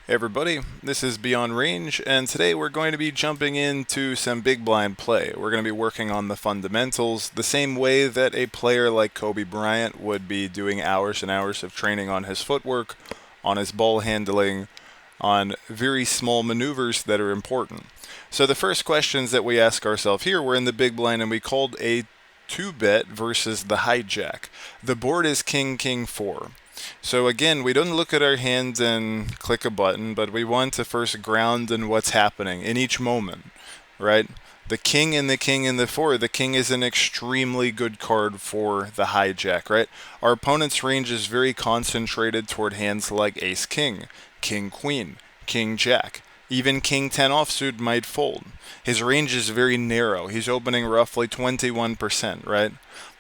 Hey everybody, this is Beyond Range, and today we're going to be jumping into some big blind play. We're going to be working on the fundamentals the same way that a player like Kobe Bryant would be doing hours and hours of training on his footwork, on his ball handling, on very small maneuvers that are important. So the first questions that we ask ourselves here, we're in the big blind and we called a 2-bet versus the hijack. The board is King King 4. So again, we don't look at our hands and click a button, but we want to first ground in what's happening in each moment, right? The king and the king and the four. The king is an extremely good card for the hijack, right? Our opponent's range is very concentrated toward hands like ace king, king queen, king jack. Even king 10 offsuit might fold. His range is very narrow. He's opening roughly 21%, right?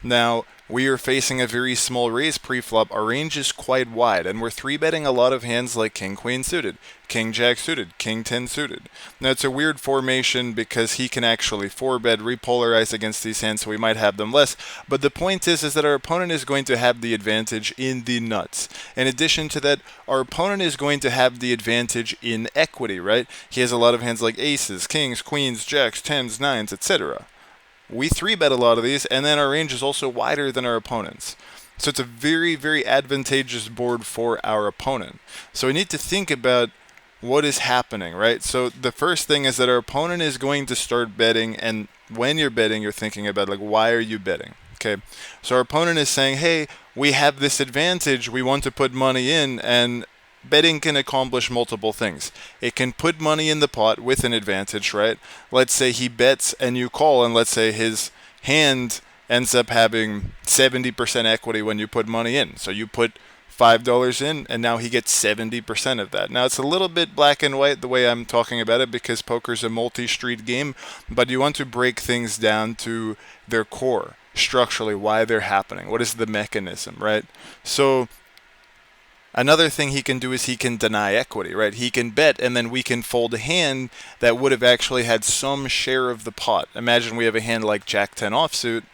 Now, we are facing a very small raise pre-flop. Our range is quite wide, and we're 3-betting a lot of hands like king queen suited, king jack suited, king 10 suited. Now, it's a weird formation because he can actually 4-bet, repolarize against these hands, so we might have them less. But the point is that our opponent is going to have the advantage in the nuts. In addition to that, our opponent is going to have the advantage in equity, right? He has a lot of hands like aces, kings, queens, jacks, 10s, 9s, etc. We 3-bet a lot of these, and then our range is also wider than our opponent's. So it's a very, very advantageous board for our opponent. So we need to think about what is happening, right? So the first thing is that our opponent is going to start betting, and when you're betting, you're thinking about, like, why are you betting? Okay, so our opponent is saying, hey, we have this advantage, we want to put money in, and betting can accomplish multiple things. It can put money in the pot with an advantage, right? Let's say he bets and you call, and let's say his hand ends up having 70% equity when you put money in. So you put $5 in, and now he gets 70% of that. Now, it's a little bit black and white the way I'm talking about it because poker's a multi-street game, but you want to break things down to their core, structurally, why they're happening. What is the mechanism, right? So another thing he can do is he can deny equity, right? He can bet, and then we can fold a hand that would have actually had some share of the pot. Imagine we have a hand like Jack 10 offsuit.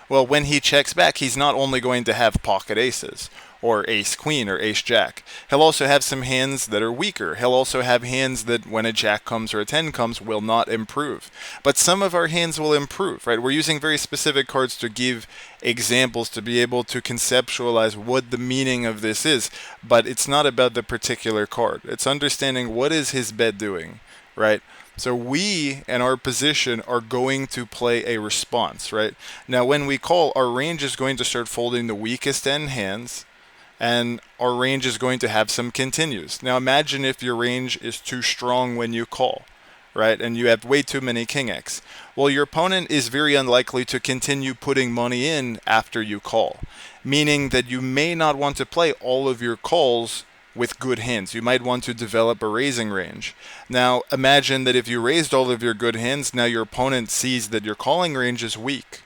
Well, when he checks back, he's not only going to have pocket aces, or ace queen, or ace jack. He'll also have some hands that are weaker. He'll also have hands that, when a jack comes or a 10 comes, will not improve. But some of our hands will improve, right? We're using very specific cards to give examples to be able to conceptualize what the meaning of this is. But it's not about the particular card. It's understanding what is his bet doing, right? So we, in our position, are going to play a response, right? Now, when we call, our range is going to start folding the weakest end hands, and our range is going to have some continues. Now, imagine if your range is too strong when you call, right? And you have way too many king X. Well, your opponent is very unlikely to continue putting money in after you call, meaning that you may not want to play all of your calls with good hands. You might want to develop a raising range. Now, imagine that if you raised all of your good hands, now your opponent sees that your calling range is weak.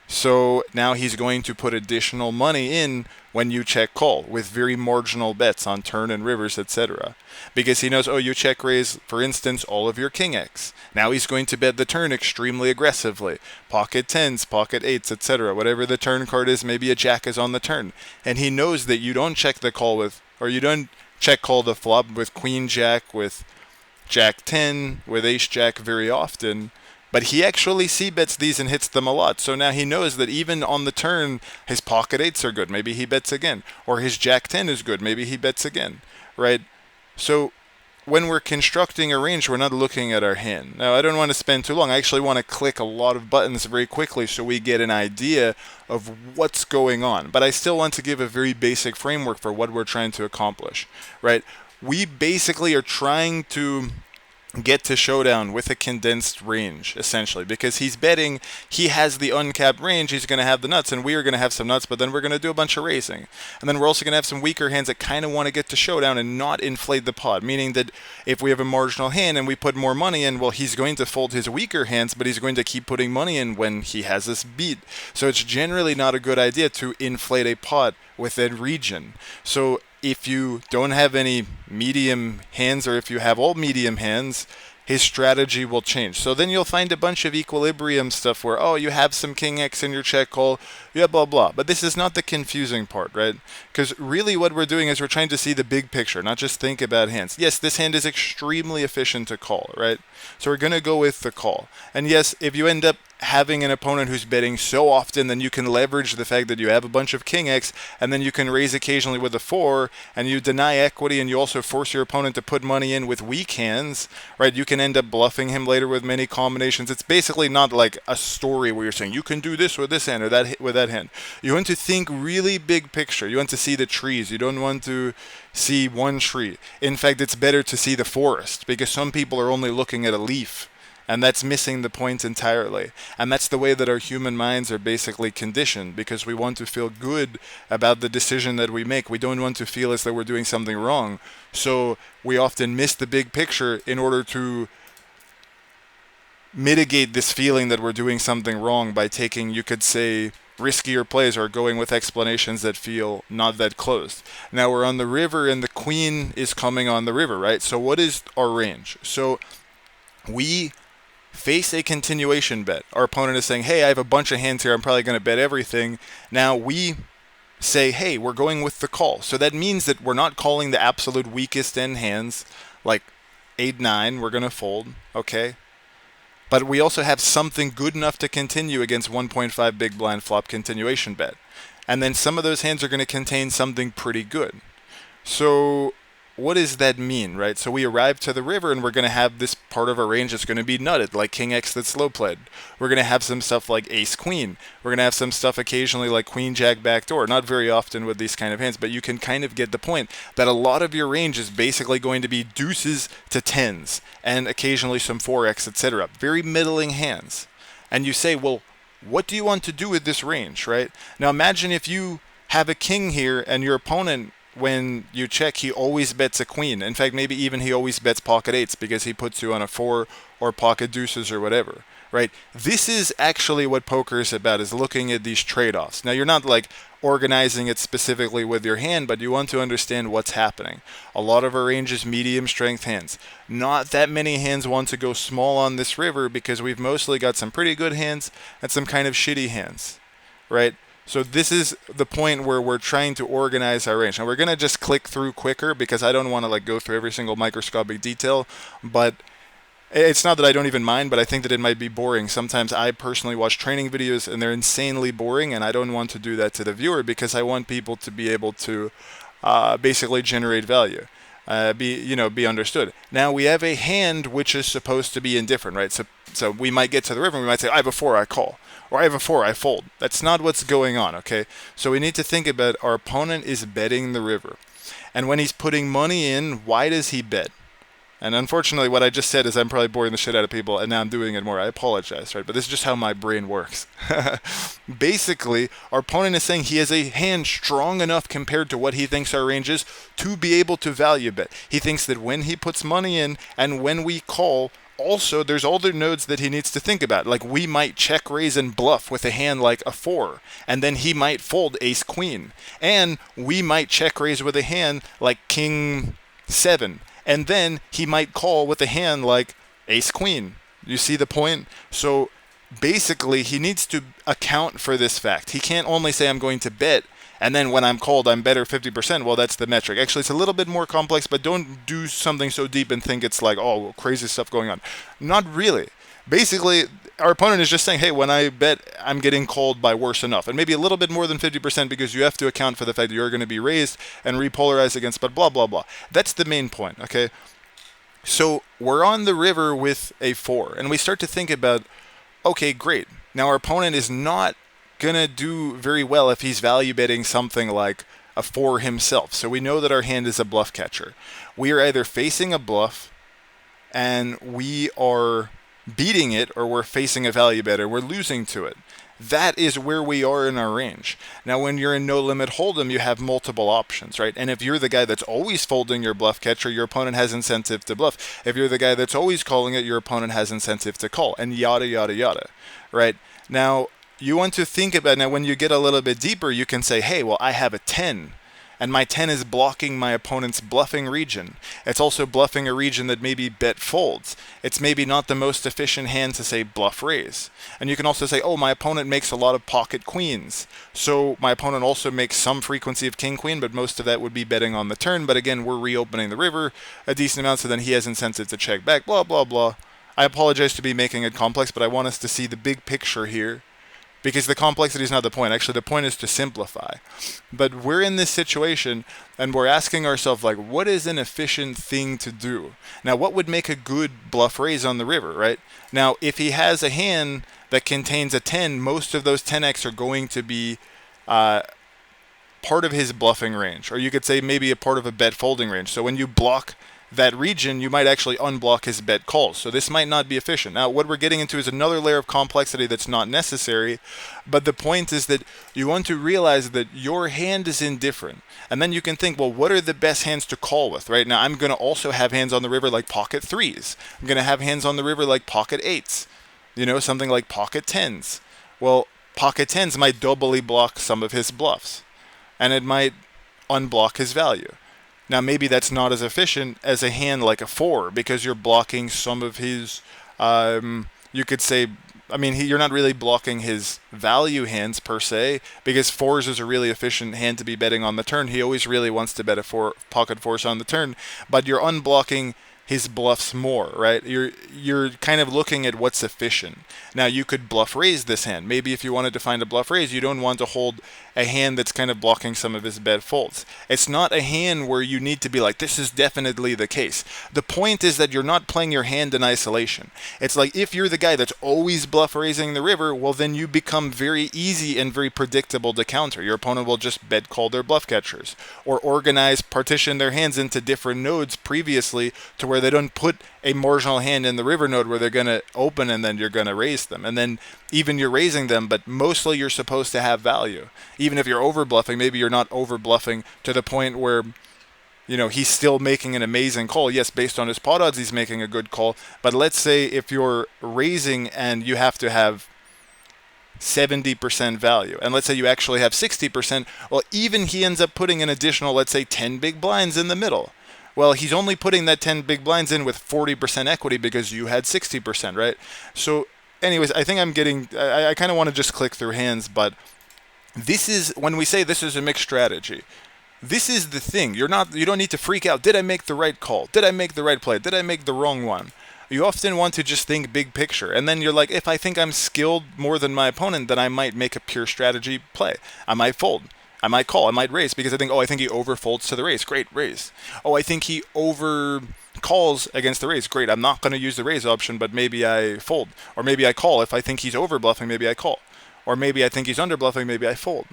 So now he's going to put additional money in when you check call with very marginal bets on turn and rivers, etc. Because he knows, oh, you check raise, for instance, all of your king X. Now he's going to bet the turn extremely aggressively. Pocket 10s, pocket 8s, etc. Whatever the turn card is, maybe a jack is on the turn. And he knows that you don't check the call with, or you don't check call the flop with queen jack, with jack 10, with ace jack very often. But he actually c-bets these and hits them a lot. So now he knows that even on the turn, his pocket 8s are good. Maybe he bets again. Or his jack 10 is good. Maybe he bets again. Right? So when we're constructing a range, we're not looking at our hand. Now, I don't want to spend too long. I actually want to click a lot of buttons very quickly so we get an idea of what's going on. But I still want to give a very basic framework for what we're trying to accomplish. Right? We basically are trying to get to showdown with a condensed range, essentially, because he's betting he has the uncapped range, he's going to have the nuts, and we are going to have some nuts, but then we're going to do a bunch of raising. And then we're also going to have some weaker hands that kind of want to get to showdown and not inflate the pot, meaning that if we have a marginal hand and we put more money in, well, he's going to fold his weaker hands, but he's going to keep putting money in when he has us beat. So it's generally not a good idea to inflate a pot with that region. So if you don't have any medium hands, or if you have all medium hands, his strategy will change. So then you'll find a bunch of equilibrium stuff where, oh, you have some king X in your check call, yeah, blah, blah. But this is not the confusing part, right? Because really what we're doing is we're trying to see the big picture, not just think about hands. Yes, this hand is extremely efficient to call, right? So we're going to go with the call. And yes, if you end up having an opponent who's betting so often, then you can leverage the fact that you have a bunch of king X, and then you can raise occasionally with a 4, and you deny equity, and you also force your opponent to put money in with weak hands, right? You can end up bluffing him later with many combinations. It's basically not like a story where you're saying you can do this with this hand or that with that hand. You want to think really big picture. You want to see the trees. You don't want to see one tree. In fact, it's better to see the forest, because some people are only looking at a leaf, and that's missing the point entirely. And that's the way that our human minds are basically conditioned, because we want to feel good about the decision that we make. We don't want to feel as though we're doing something wrong. So we often miss the big picture in order to mitigate this feeling that we're doing something wrong by taking, you could say, riskier plays or going with explanations that feel not that closed. Now we're on the river and the queen is coming on the river, right? So what is our range? So we face a continuation bet. Our opponent is saying, hey, I have a bunch of hands here, I'm probably going to bet everything. Now we say, hey, we're going with the call. So that means that we're not calling the absolute weakest end hands, like 8-9, we're going to fold, okay? But we also have something good enough to continue against 1.5 big blind flop continuation bet. And then some of those hands are going to contain something pretty good. So what does that mean, right? So we arrive to the river and we're going to have this part of our range that's going to be nutted, like king X that's slow played. We're going to have some stuff like ace queen. We're going to have some stuff occasionally like queen jack backdoor. Not very often with these kind of hands, but you can kind of get the point that a lot of your range is basically going to be deuces to tens and occasionally some 4x, etc. Very middling hands. And you say, well, what do you want to do with this range, right? Now imagine if you have a king here and your opponent, when you check, he always bets a queen. In fact, maybe even he always bets pocket eights because he puts you on a 4 or pocket deuces or whatever, right? This is actually what poker is about, is looking at these trade-offs. Now, you're not like organizing it specifically with your hand, but you want to understand what's happening. A lot of our range is medium strength hands. Not that many hands want to go small on this river because we've mostly got some pretty good hands and some kind of shitty hands, right? So this is the point where we're trying to organize our range. Now we're going to just click through quicker because I don't want to like go through every single microscopic detail, but it's not that I don't even mind, but I think that it might be boring. Sometimes I personally watch training videos and they're insanely boring, and I don't want to do that to the viewer because I want people to be able to basically generate value. Be understood. Now we have a hand which is supposed to be indifferent, right? So we might get to the river and we might say, I have a 4, I call. Or I have a 4, I fold. That's not what's going on, okay? So we need to think about our opponent is betting the river. And when he's putting money in, why does he bet? And unfortunately, what I just said is I'm probably boring the shit out of people, and now I'm doing it more. I apologize, right? But this is just how my brain works. Basically, our opponent is saying he has a hand strong enough compared to what he thinks our range is to be able to value bet. He thinks that when he puts money in and when we call, also, there's other nodes that he needs to think about. Like we might check raise and bluff with a hand like a 4, and then he might fold ace queen. And we might check raise with a hand like king 7, and then he might call with a hand like ace queen. You see the point? So basically, he needs to account for this fact. He can't only say I'm going to bet, and then when I'm called, I'm better 50%. Well, that's the metric. Actually, it's a little bit more complex, but don't do something so deep and think it's like, oh, crazy stuff going on. Not really. Basically, our opponent is just saying, hey, when I bet, I'm getting called by worse enough. And maybe a little bit more than 50% because you have to account for the fact that you're going to be raised and repolarized against, but blah, blah, blah. That's the main point, okay? So we're on the river with a 4, and we start to think about, okay, great. Now our opponent is not gonna do very well if he's value betting something like a 4 himself. So we know that our hand is a bluff catcher. We are either facing a bluff and we are beating it, or we're facing a value better, we're losing to it. That is where we are in our range. Now, when you're in no limit hold'em, you have multiple options, right? And if you're the guy that's always folding your bluff catcher, your opponent has incentive to bluff. If you're the guy that's always calling it, your opponent has incentive to call, and yada, yada, yada, right? Now, you want to think about, now when you get a little bit deeper, you can say, hey, well, I have a 10. and my 10 is blocking my opponent's bluffing region. It's also bluffing a region that maybe bet folds. It's maybe not the most efficient hand to say bluff raise. And you can also say, oh, my opponent makes a lot of pocket queens, so my opponent also makes some frequency of king queen, but most of that would be betting on the turn. But again, we're reopening the river a decent amount, so then he has incentive to check back, blah, blah, blah. I apologize to be making it complex, but I want us to see the big picture here, because the complexity is not the point. Actually, the point is to simplify. But we're in this situation, and we're asking ourselves, like, what is an efficient thing to do? Now, what would make a good bluff raise on the river, right? Now, if he has a hand that contains a 10, most of those 10x are going to be part of his bluffing range. Or you could say maybe a part of a bet folding range. So when you block that region, you might actually unblock his bet calls. So this might not be efficient. Now, what we're getting into is another layer of complexity that's not necessary, but the point is that you want to realize that your hand is indifferent. And then you can think, well, what are the best hands to call with, right? Now, I'm going to also have hands on the river like pocket threes. I'm going to have hands on the river like pocket eights, something like pocket tens. Well, pocket tens might doubly block some of his bluffs, and it might unblock his value. Now, maybe that's not as efficient as a hand like a 4, because you're blocking some of his, you could say, you're not really blocking his value hands per se, because 4s is a really efficient hand to be betting on the turn. He always really wants to bet a pocket 4s on the turn, but you're unblocking his bluffs more, right? You're kind of looking at what's efficient. Now, you could bluff raise this hand. Maybe if you wanted to find a bluff raise, you don't want to hold a hand that's kind of blocking some of his bet folds. It's not a hand where you need to be like, this is definitely the case. The point is that you're not playing your hand in isolation. It's like if you're the guy that's always bluff raising the river, well, then you become very easy and very predictable to counter. Your opponent will just bet call their bluff catchers, or partition their hands into different nodes previously to where they don't put a marginal hand in the river node where they're going to open and then you're going to raise them. And then even you're raising them, but mostly you're supposed to have value. Even if you're over bluffing, maybe you're not over bluffing to the point where, he's still making an amazing call. Yes, based on his pot odds, he's making a good call. But let's say if you're raising and you have to have 70% value, and let's say you actually have 60%, well, even he ends up putting an additional, let's say, 10 big blinds in the middle. Well, he's only putting that 10 big blinds in with 40% equity because you had 60%, right? So anyways, I think I kind of want to just click through hands, but this is, when we say this is a mixed strategy, this is the thing. You don't need to freak out. Did I make the right call? Did I make the right play? Did I make the wrong one? You often want to just think big picture. And then you're like, if I think I'm skilled more than my opponent, then I might make a pure strategy play. I might fold. I might call. I might raise because I think he overfolds to the raise. Great, raise. I think he over calls against the raise. Great, I'm not going to use the raise option, but maybe I fold. Or maybe I call. If I think he's over bluffing, maybe I call. Or maybe I think he's under bluffing, maybe I fold.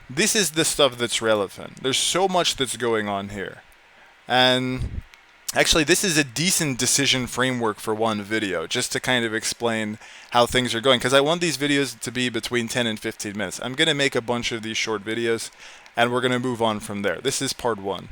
This is the stuff that's relevant. There's so much that's going on here. And actually, this is a decent decision framework for one video, just to kind of explain how things are going, because I want these videos to be between 10 and 15 minutes. I'm going to make a bunch of these short videos, and we're going to move on from there. This is part 1.